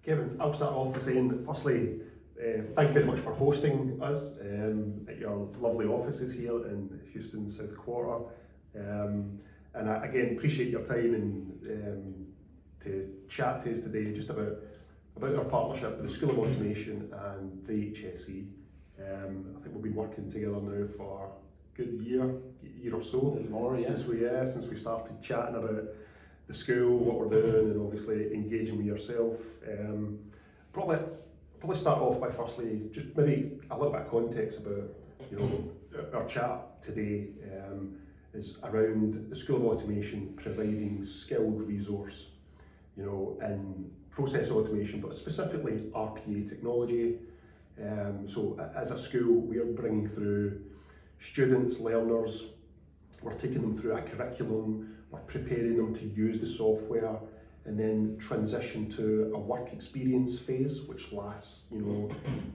Kevin, I'll start off by saying, firstly, thank you very much for hosting us at your lovely offices here in Houston South Quarter. And I, again, appreciate your time and to chat to us today just about our partnership with the School of Automation and the HSE. I think we've been working together now for a good year or so. A little more, yeah. Since we started chatting about the school, what we're doing, and obviously engaging with yourself. Probably start off by firstly just maybe a little bit of context about our chat today is around the School of Automation providing skilled resource, in process automation, but specifically RPA technology. So as a school, we are bringing through students, learners, we're taking them through a curriculum, we're preparing them to use the software and then transition to a work experience phase, which lasts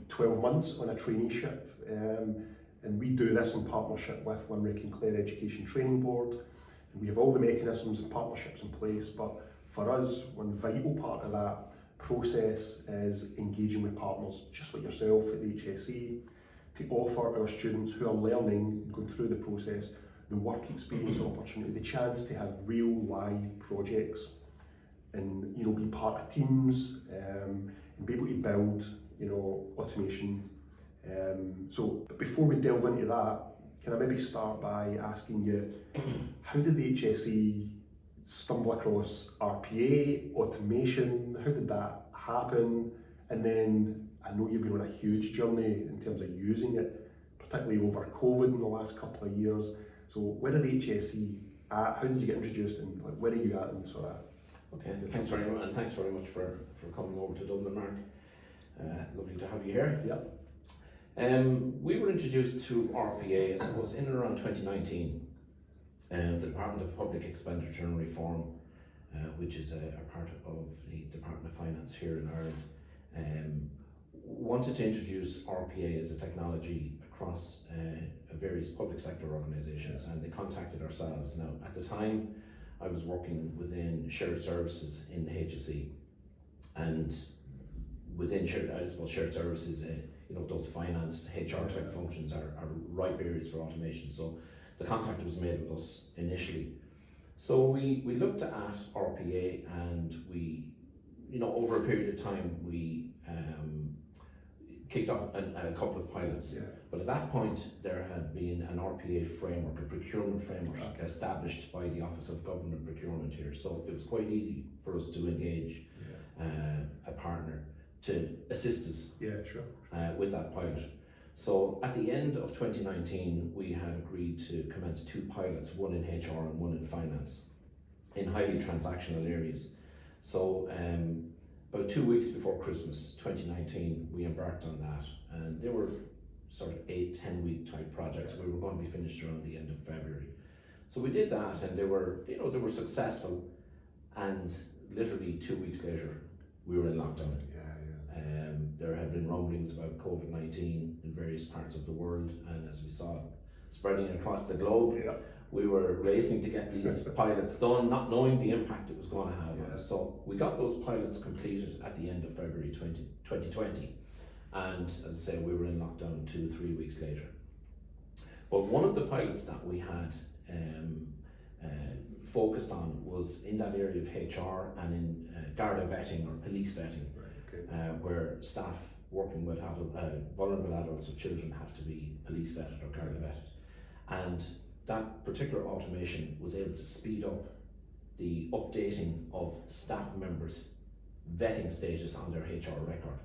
12 months on a traineeship. And we do this in partnership with Limerick and Clare Education Training Board. And we have all the mechanisms and partnerships in place, but for us, one vital part of that process is engaging with partners, just like yourself at the HSE, to offer our students who are learning, going through the process, the work experience opportunity, the chance to have real live projects and be part of teams and be able to build automation. So before we delve into that, can I maybe start by asking you, how did the HSE stumble across RPA, automation? How did that happen? And then I know you've been on a huge journey in terms of using it, particularly over COVID in the last couple of years. So where are the HSE at? How did you get introduced, and where are you at in sort of? Okay, thanks very much, and thanks very much for coming over to Dublin, Mark. Lovely to have you here. Yeah. We were introduced to RPA, I suppose, in and around 2019. The Department of Public Expenditure and Reform, which is a part of the Department of Finance here in Ireland, wanted to introduce RPA as a technology across various public sector organisations, and they contacted ourselves. Now, at the time, I was working within shared services in the HSE, and within shared services, those finance, HR type functions are ripe areas for automation. So the contact was made with us initially. So we looked at RPA, and we, over a period of time, we kicked off a couple of pilots. Yeah. But at that point, there had been an RPA framework, a procurement framework established by the Office of Government Procurement here. So it was quite easy for us to engage a partner to assist us with that pilot. So at the end of 2019, we had agreed to commence 2 pilots, one in HR and one in finance, in highly transactional areas. So about 2 weeks before Christmas 2019, we embarked on that, and they were sort of 8-10 week type projects. We were going to be finished around the end of February. So we did that, and they were successful, and literally 2 weeks later, we were in lockdown. There had been rumblings about COVID-19 in various parts of the world, and as we saw it spreading across the globe, we were racing to get these pilots done, not knowing the impact it was going to have on us. So we got those pilots completed at the end of February 2020, and as I say, we were in lockdown 2-3 weeks later. But one of the pilots that we had focused on was in that area of HR and in Garda vetting or police vetting. Where staff working with vulnerable adults or children have to be police vetted or Garda vetted. And that particular automation was able to speed up the updating of staff members' vetting status on their HR record,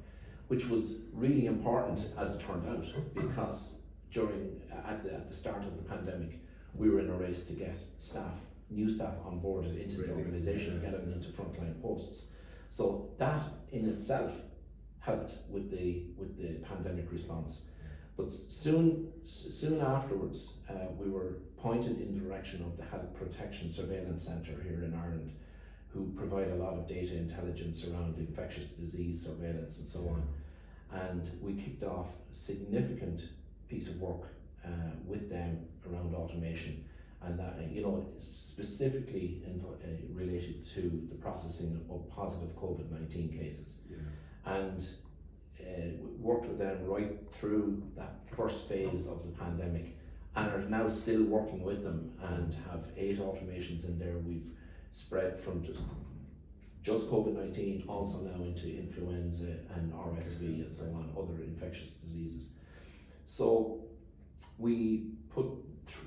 which was really important as it turned out, because at the start of the pandemic, we were in a race to get new staff onboarded into the organisation and get them into frontline posts. So that in itself helped with the pandemic response. But soon afterwards, we were pointed in the direction of the Health Protection Surveillance Centre here in Ireland, who provide a lot of data intelligence around infectious disease surveillance and so on. And we kicked off a significant piece of work with them around automation. and that, specifically related to the processing of positive COVID-19 cases. And worked with them right through that first phase of the pandemic, and are now still working with them, and have 8 automations in there. We've spread from just COVID-19 also now into influenza and RSV and so on, other infectious diseases. So we put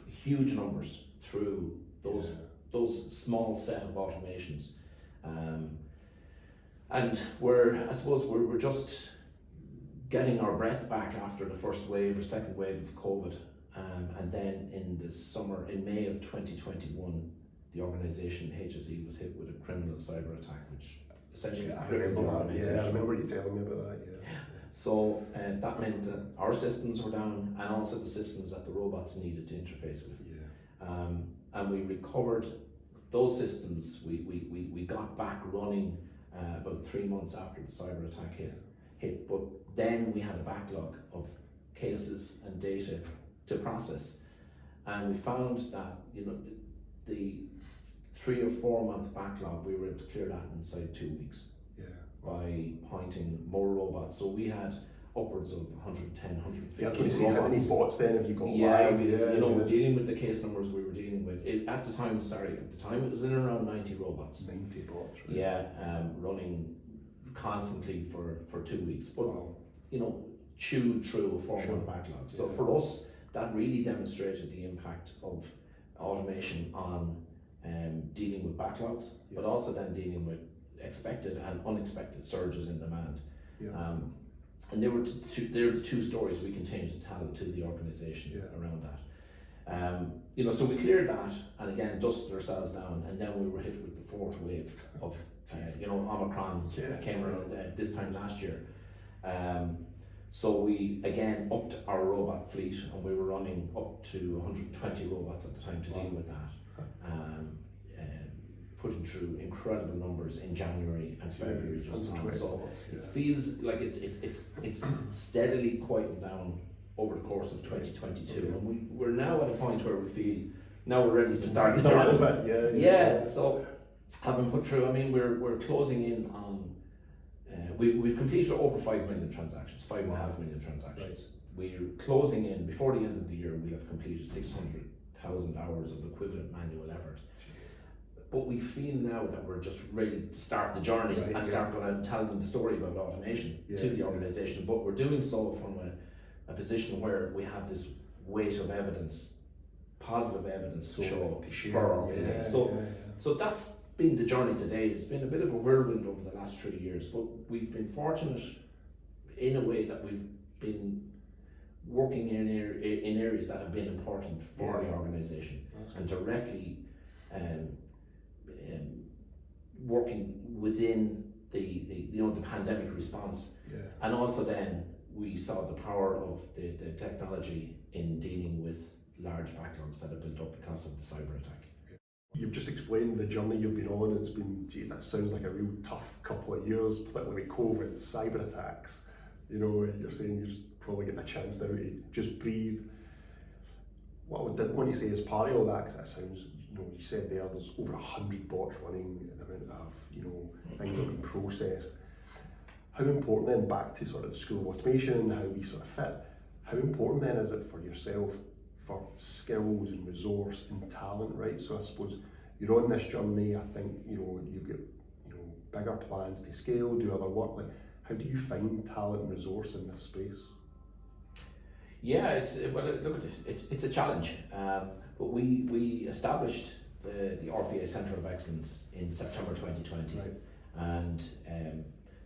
huge numbers through those small set of automations, and we're just getting our breath back after the first wave or second wave of COVID, and then in May of 2021, the organisation HSE was hit with a criminal cyber attack, which essentially crippled the organisation. I remember you telling me about that. So that meant that our systems were down, and also the systems that the robots needed to interface with. And we recovered those systems. We got back running about 3 months after the cyber attack hit. But then we had a backlog of cases and data to process, and we found that the 3 or 4 month backlog, we were able to clear that inside 2 weeks. By pointing more robots. So we had upwards of 110, 150 robots. How many bots then have you got live? We're dealing with the case numbers we were dealing with. At the time it was in around 90 robots. 90 bots, right? Running constantly for 2 weeks. But chewed through a 4 month backlog. So for us, that really demonstrated the impact of automation on dealing with backlogs, but also then dealing with expected and unexpected surges in demand. And they're the 2 stories we continue to tell to the organisation around that. So we cleared that, and again dusted ourselves down, and then we were hit with the 4th wave of Omicron came around this time last year. So we again upped our robot fleet, and we were running up to 120 robots at the time to deal with that. Putting through incredible numbers in January and February just now. So it feels like it's steadily quieted down over the course of 2022, and we're now at a point where we feel now we're ready to start the journey. So having put through, we're closing in on we've completed over 5 million transactions, 5.5 million transactions. We're closing in before the end of the year. We'll have completed 600,000 hours of equivalent manual effort. But we feel now that we're just ready to start the journey and start going to tell them the story about automation to the organisation. But we're doing so from a position where we have this weight of evidence, positive evidence to show for our organisation. So that's been the journey to date. It's been a bit of a whirlwind over the last 3 years, but we've been fortunate in a way that we've been working in areas that have been important for the organisation, and directly working within the pandemic response. And also then we saw the power of the technology in dealing with large backlogs that have built up because of the cyber attack. You've just explained the journey you've been on. It's been, that sounds like a real tough couple of years, particularly with COVID, cyber attacks. You're saying you're just probably getting a chance now to just breathe. What I did want to say is part of all that, because that sounds, you said there's over 100 bots running, and the amount of things that have been processed. How important then, back to sort of the school of automation and how we sort of fit, how important then is it for yourself for skills and resource and talent, right? So I suppose you're on this journey. I think you've got bigger plans to scale, do other work. Like, how do you find talent and resource in this space? It's a challenge, but we established the RPA Centre of Excellence in September 2020, and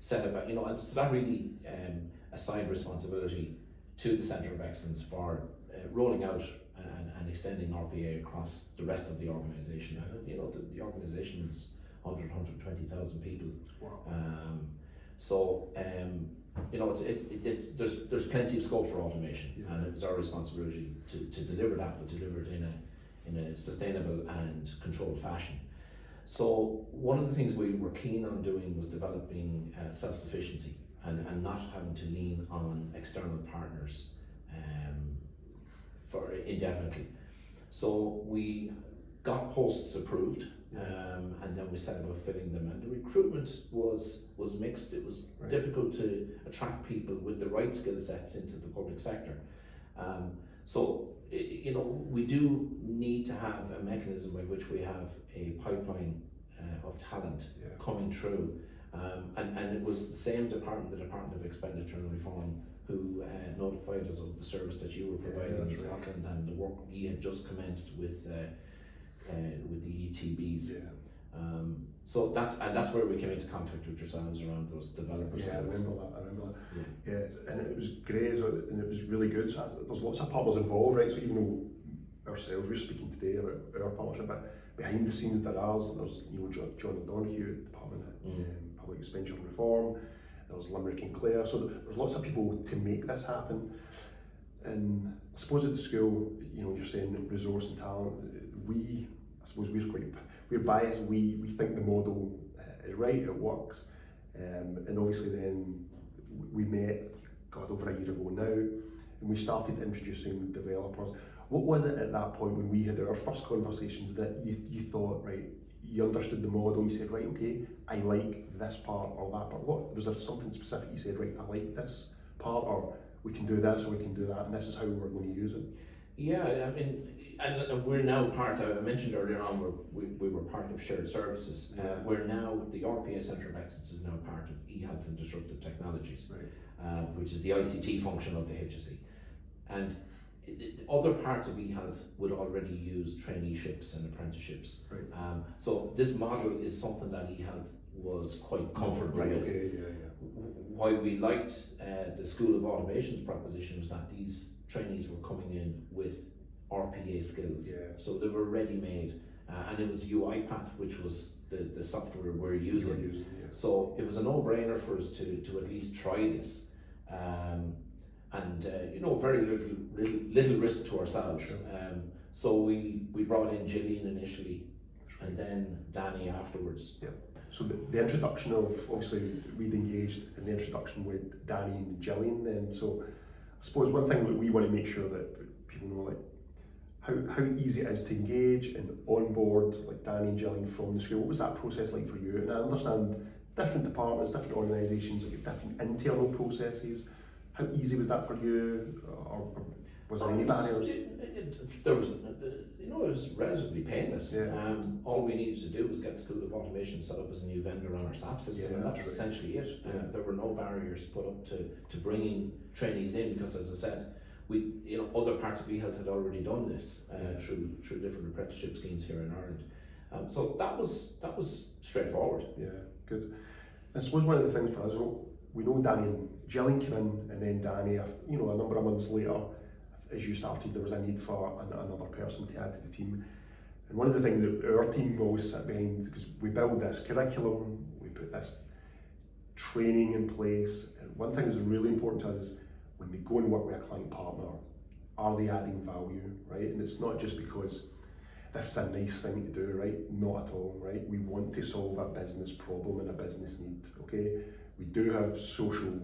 set about and so that really assigned responsibility to the Centre of Excellence for rolling out and extending RPA across the rest of the organisation. The organisation is 120,000 people. Wow. There's plenty of scope for automation, and it was our responsibility to deliver that, but deliver it in a sustainable and controlled fashion. So one of the things we were keen on doing was developing self-sufficiency and not having to lean on external partners for indefinitely. So we got posts approved, and then we set about filling them. And the recruitment was mixed. It was difficult to attract people with the right skill sets into the public sector. So we do need to have a mechanism by which we have a pipeline of talent coming through. And it was the same department, the Department of Expenditure and Reform, who notified us of the service that you were providing in Scotland and the work we had just commenced with the ETBs. So that's where we came into contact with yourselves around those developers. I remember that. Yeah, and it was great, and it was really good. So there's lots of partners involved, right? So even though ourselves, we're speaking today about our partnership, but behind the scenes there's John O'Donoghue at the Department of Public Expenditure and Reform. There's Limerick and Clare. So there's lots of people to make this happen. And I suppose at the school, you're saying resource and talent. We're biased. We think the model is right. It works. And obviously then we met, over a year ago now, and we started introducing developers. What was it at that point when we had our first conversations that you thought, right, you understood the model, you said, right, okay, I like this part or that part? What was there something specific you said, right, I like this part, or we can do this or we can do that, and this is how we're going to use it? Yeah, I mean, and we're now part of, I mentioned earlier on, we were part of shared services. We're now, the RPA Centre of Excellence is now part of eHealth and Disruptive Technologies, which is the ICT function of the HSE. And other parts of eHealth would already use traineeships and apprenticeships. So this model is something that eHealth was quite comfortable with. Why we liked the School of Automation's proposition was that these trainees were coming in with RPA skills. So they were ready-made, and it was UiPath, which was the software we're using. So it was a no-brainer for us to at least try this. Very little risk to ourselves. So we brought in Gillian initially, and then Danny afterwards. So the introduction of, obviously we'd engaged in the introduction with Danny and Gillian then. So I suppose one thing that we want to make sure that people know, like how easy it is to engage and onboard like Danny and Gillian from the school. What was that process like for you? And I understand different departments, different organisations have got different internal processes. How easy was that for you, or was there any barriers? It was relatively painless. All we needed to do was get the School of Automation set up as a new vendor on our SAP system, and that's essentially it. There were no barriers put up to bringing trainees in, because, as I said, other parts of eHealth had already done this through different apprenticeship schemes here in Ireland. So that was straightforward. Good. I suppose one of the things for us, we know Danny and Gillian came in, and then Danny, a number of months later, as you started, there was a need for another person to add to the team. And one of the things that our team always sit behind, because we build this curriculum, we put this training in place, and one thing that's really important to us is when we go and work with a client partner, are they adding value, right? And it's not just because this is a nice thing to do, right? Not at all, right? We want to solve a business problem and a business need, okay? We do have social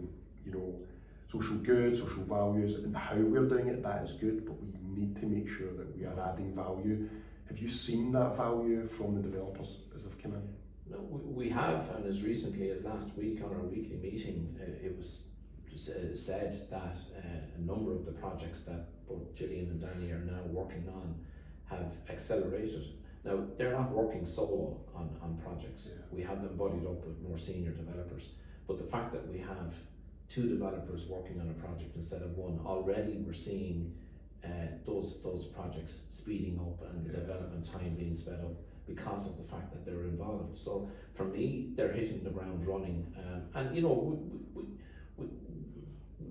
goods, social values, and how we're doing it, that is good, but we need to make sure that we are adding value. Have you seen that value from the developers as they've come in? No, we have, and as recently as last week on our weekly meeting, it was said that a number of the projects that both Gillian and Danny are now working on have accelerated. Now, they're not working solo on projects. We have them buddied up with more senior developers. But the fact that we have two developers working on a project instead of one, already we're seeing those projects speeding up and the development time being sped up because of the fact that they're involved. So for me, they're hitting the ground running, and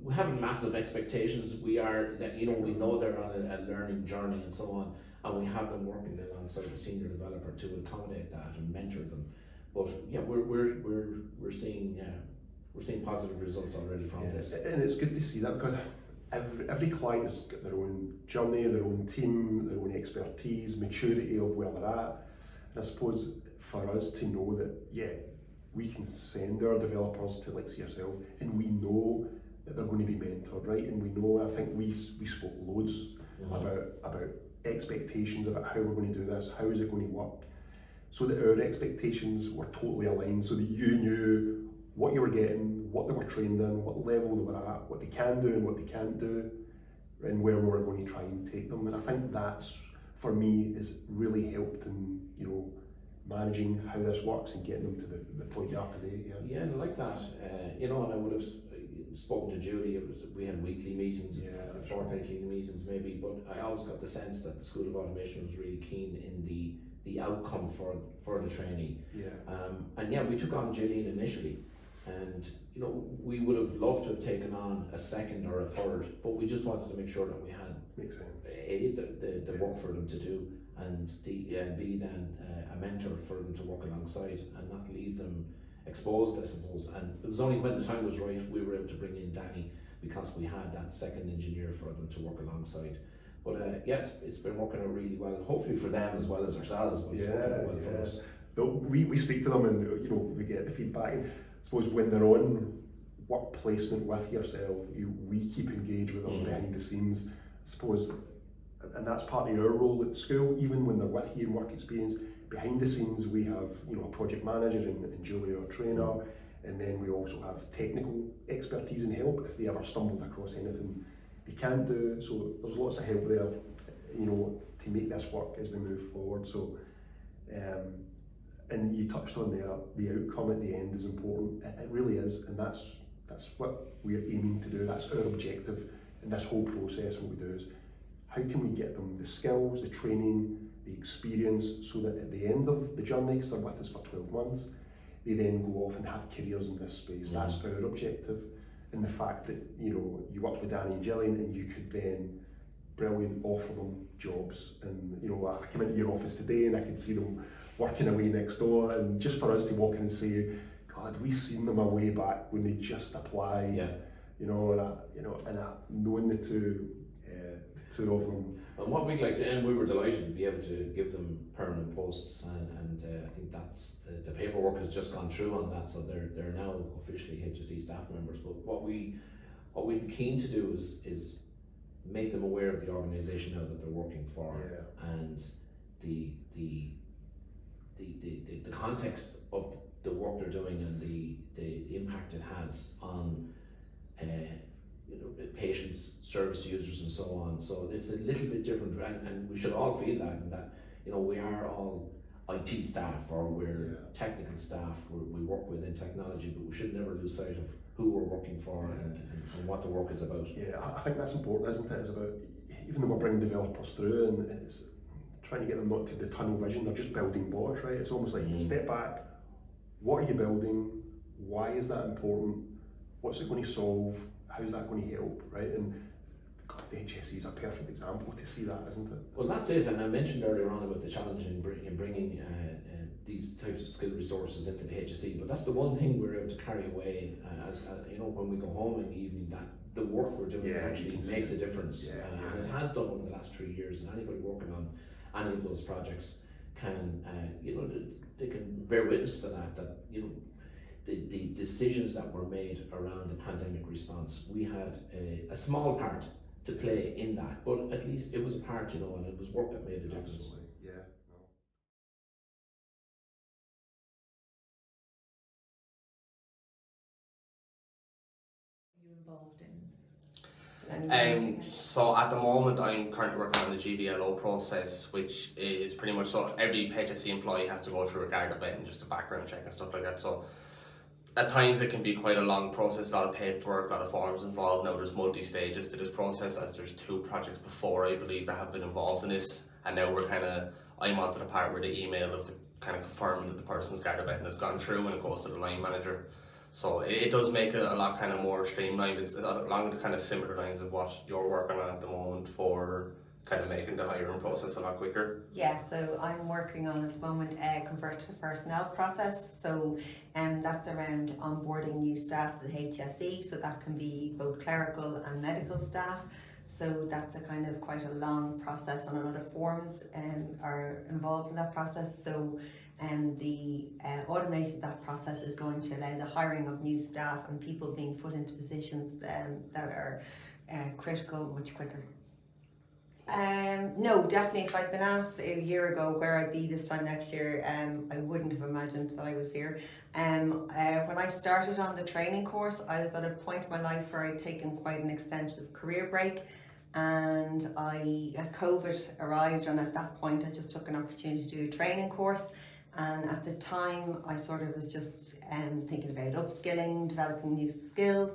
we haven't massive expectations. We know they're on a learning journey and so on, and we have them working alongside the senior developer to accommodate that and mentor them. But we're seeing positive results already from this, and it's good to see that, because every client has got their own journey, their own team, their own expertise, maturity of where they're at. And I suppose for us to know that we can send our developers to like yourself, and we know that they're going to be mentored, right? And we know, I think we spoke loads about expectations about how we're going to do this, how is it going to work, so that our expectations were totally aligned, so that you knew what you were getting, what they were trained in, what level they were at, what they can do and what they can't do, and where we were going to try and take them. And I think that's, for me, has really helped in, you know, managing how this works and getting them to the point they are today. Yeah, and I like that. You know, and I would have spoken to Julie. We had weekly meetings, fortnightly meetings maybe, but I always got the sense that the School of Automation was really keen in the outcome for the trainee. And yeah, we took on Gillian initially, and you know, we would have loved to have taken on a second or a third, but we just wanted to make sure that we had the work for them to do, and be then a mentor for them to work alongside and not leave them exposed, I suppose. And it was only when the time was right we were able to bring in Danny, because we had that second engineer for them to work alongside. But yeah, it's been working out really well, hopefully for them as well as ourselves, but it's working out well for us. We speak to them, and you know, we get the feedback. I suppose when they're on work placement with yourself, we keep engaged with them behind the scenes, I suppose, and that's partly our role at school. Even when they're with you in work experience, behind the scenes we have, you know, a project manager and Julie, our trainer, and then we also have technical expertise and help if they ever stumbled across anything they can't do. So there's lots of help there, you know, to make this work as we move forward. So and you touched on there, the outcome at the end is important. It really is, and that's what we're aiming to do. That's our objective in this whole process. What we do is, how can we get them the skills, the training, the experience, so that at the end of the journey, because they're with us for 12 months, they then go off and have careers in this space. That's our objective. And the fact that, you know, you worked with Danny and Gillian, and you could then brilliant offer them jobs. And you know, I came into your office today and I could see them working away next door, and just for us to walk in and say, God, we seen them away back when they just applied, you know, and knowing the two of them. And what we'd like to, and we were delighted to be able to give them permanent posts, and I think that's the paperwork has just gone through on that, so they're now officially HSE staff members. But what we'd be keen to do is make them aware of the organisation now that they're working for, and the context of the work they're doing, and the impact it has on you know, patients, service users, and so on. So it's a little bit different, and we should all feel that, and that, you know, we are all IT staff, or we're technical staff, we work within technology, but we should never lose sight of who we're working for and what the work is about. Yeah, I think that's important, isn't it? It's about, even though we're bringing developers through, and it's trying to get them not to the tunnel vision, they're just building bots, right? It's almost like, step back, what are you building? Why is that important? What's it going to solve? How's that going to help, right? And God, the HSE is a perfect example to see that, isn't it? Well, that's it, and I mentioned earlier on about the challenge in bringing these types of skilled resources into the HSE, but that's the one thing we're able to carry away, as you know, when we go home in the evening, that the work we're doing actually makes a difference, and it has done over the last 3 years, and anybody working on any of those projects can, you know, they can bear witness to that, you know, the decisions that were made around the pandemic response, we had a small part to play in that, but at least it was a part, you know, and it was work that made a difference. Absolutely. You involved in? So at the moment I'm currently working on the GVLO process, which is pretty much, so every HSE employee has to go through a guard event and just a background check and stuff like that. So at times it can be quite a long process, a lot of paperwork, a lot of forms involved. Now there's multi-stages to this process, as there's 2 projects before, I believe, that have been involved in this, and now I'm onto the part where the email of the kind of confirming that the person's guard event has gone through, and it goes to the line manager. So it does make it a lot kind of more streamlined. It's along the kind of similar lines of what you're working on at the moment, for kind of making the hiring process a lot quicker. Yeah, so I'm working on at the moment convert to personnel process. So that's around onboarding new staff to the HSE. So that can be both clerical and medical staff. So that's a kind of quite a long process, and a lot of forms are involved in that process. So the automated that process is going to allow the hiring of new staff and people being put into positions that are critical much quicker. No, definitely. If I'd been asked a year ago where I'd be this time next year, I wouldn't have imagined that I was here. When I started on the training course, I was at a point in my life where I'd taken quite an extensive career break, and COVID arrived, and at that point I just took an opportunity to do a training course. And at the time I sort of was just thinking about upskilling, developing new skills.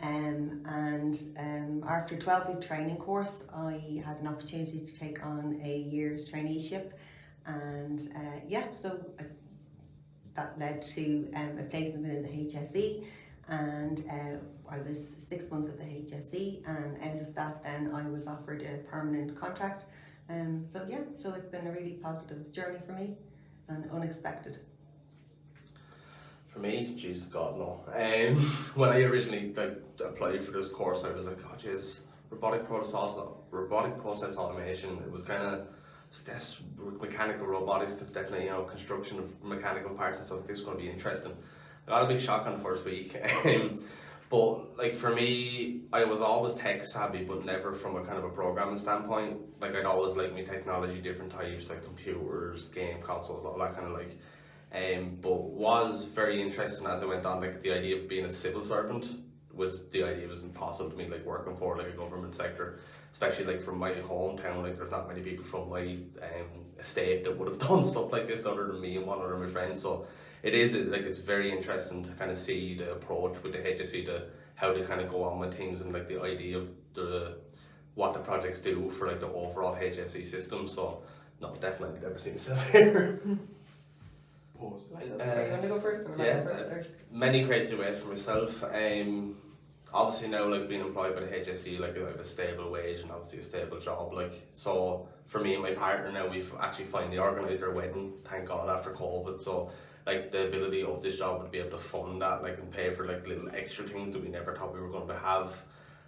After a 12-week training course, I had an opportunity to take on a year's traineeship, and that led to a placement in the HSE, and I was 6 months at the HSE, and out of that then I was offered a permanent contract. So it's been a really positive journey for me and unexpected. For me, Jesus God no. When I originally applied for this course, I was like, oh jeez, robotic process automation. It was kind of this mechanical robotics, definitely construction of mechanical parts and stuff. This is going to be interesting. I got a big shock on the first week. But like for me, I was always tech savvy, but never from a kind of a programming standpoint. Like I'd always liked me technology, different types, like computers, game consoles, all that kind of like. But was very interesting as I went on. Like the idea of being a civil servant was impossible to me. Like working for like a government sector, especially like from my hometown. Like there's not many people from my estate that would have done stuff like this other than me and one other of my friends. So it is like it's very interesting to kind of see the approach with the HSE to how they kind of go on with things, and like the idea of what the projects do for like the overall HSE system. So no, definitely never seen myself here. You want to go first or yeah, first? Many crazy ways for myself. Obviously now like being employed by the HSE, like I have a stable wage and obviously a stable job. Like so for me and my partner now, we've actually finally organised our wedding, thank God, after COVID. So like the ability of this job would be able to fund that, like and pay for like little extra things that we never thought we were going to have.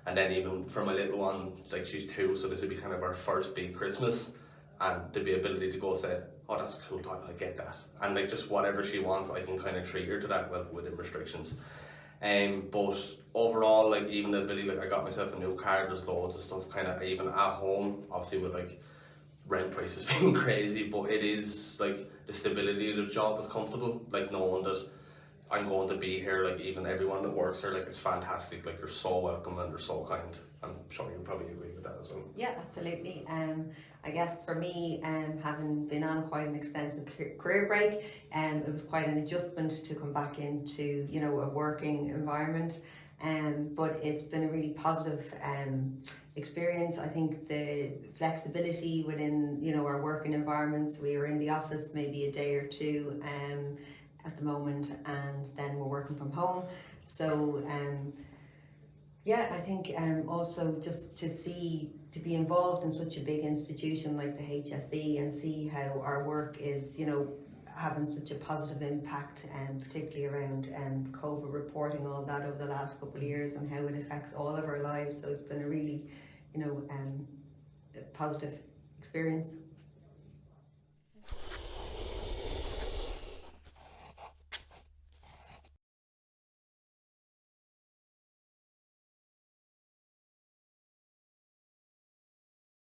And then even for my little one, like she's 2, so this would be kind of our first big Christmas, and the ability to go say, oh that's a cool time, I get that, and like just whatever she wants I can kind of treat her to that, well within restrictions. But overall, like even the ability, like I got myself a new car, there's loads of stuff kind of even at home, obviously with like rent prices being crazy, but it is like the stability of the job is comfortable, like knowing that I'm going to be here, like even everyone that works here, like it's fantastic, like they're so welcome and they're so kind. I'm sure you probably agree with that as well. Yeah, absolutely. I guess for me, having been on quite an extensive career break, it was quite an adjustment to come back into a working environment. But it's been a really positive experience. I think the flexibility within our working environments. We were in the office maybe a day or two at the moment, and then we're working from home. So I think also just to be involved in such a big institution like the HSE and see how our work is having such a positive impact, particularly around COVID reporting, all that over the last couple of years, and how it affects all of our lives. So it's been a really positive experience.